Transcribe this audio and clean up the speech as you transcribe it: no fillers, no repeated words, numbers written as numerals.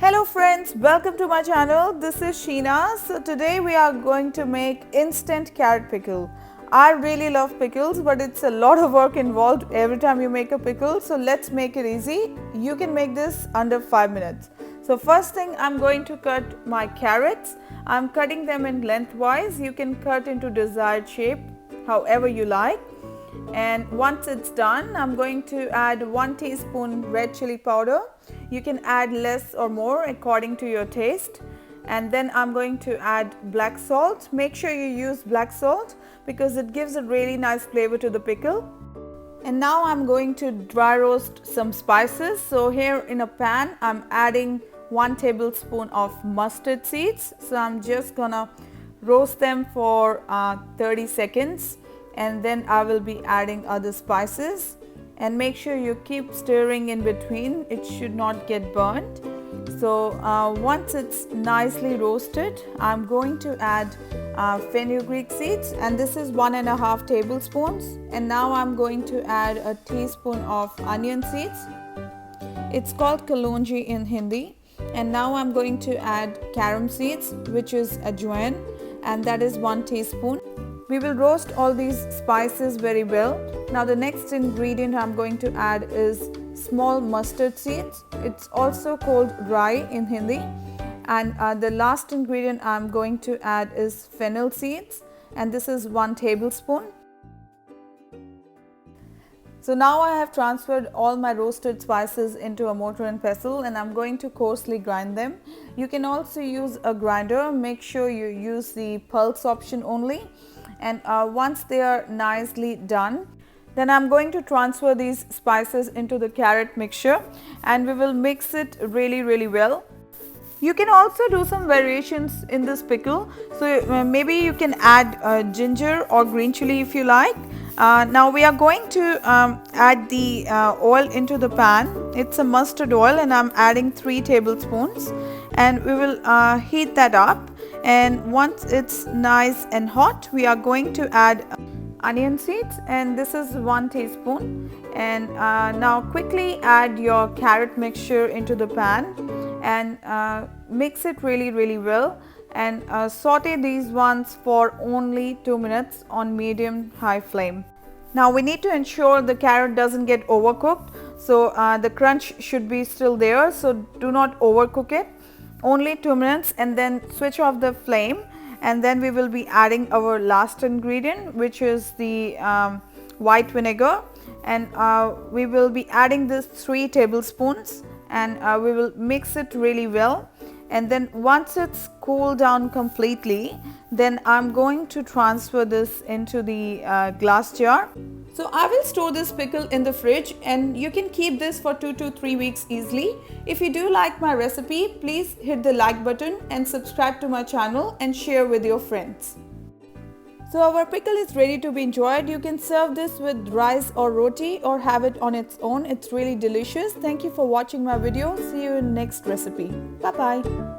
Hello friends, welcome to my channel. This is Sheena. So today we are going to make instant carrot pickle. I really love pickles, but it's a lot of work involved every time you make a pickle. So let's make it easy. You can make this under 5 minutes. So first thing, I'm going to cut my carrots. I'm cutting them in lengthwise. You can cut into desired shape however you like. And once it's done, I'm going to add 1 teaspoon red chili powder. You can add less or more according to your taste. And then I'm going to add black salt. Make sure you use black salt because it gives a really nice flavor to the pickle. And now I'm going to dry roast some spices. So here in a pan, I'm adding 1 tablespoon of mustard seeds. So I'm just gonna roast them for 30 seconds. And then I will be adding other spices, and make sure you keep stirring in between. It should not get burnt. So once it's nicely roasted, I'm going to add fenugreek seeds, and this is 1.5 tablespoons. And now I'm going to add a teaspoon of onion seeds. It's called kalonji in Hindi. And now I'm going to add carom seeds, which is ajwain, and that is 1 teaspoon. We will roast all these spices very well. Now the next ingredient I'm going to add is small mustard seeds. It's also called rai in Hindi. And the last ingredient I'm going to add is fennel seeds, and this is 1 tablespoon. So now I have transferred all my roasted spices into a mortar and pestle, and I'm going to coarsely grind them. You can also use a grinder. Make sure you use the pulse option only. And once they are nicely done, then I'm going to transfer these spices into the carrot mixture, and we will mix it really well. You can also do some variations in this pickle. So maybe you can add ginger or green chili if you like. Now we are going to add the oil into the pan. It's a mustard oil, and I'm adding 3 tablespoons, and we will heat that up. And once it's nice and hot, we are going to add onion seeds, and this is 1 teaspoon. And now quickly add your carrot mixture into the pan and mix it really well, and saute these ones for only 2 minutes on medium-high flame. Now we need to ensure the carrot doesn't get overcooked, so the crunch should be still there, so do not overcook it. Only 2 minutes, and then switch off the flame, and then we will be adding our last ingredient, which is the white vinegar. And we will be adding this 3 tablespoons, and we will mix it really well. And then once it's cooled down completely, then I'm going to transfer this into the glass jar. So I will store this pickle in the fridge, and you can keep this for 2 to 3 weeks easily. If you do like my recipe, please hit the like button and subscribe to my channel and share with your friends. So our pickle is ready to be enjoyed. You can serve this with rice or roti or have it on its own. It's really delicious. Thank you for watching my video. See you in next recipe. Bye bye.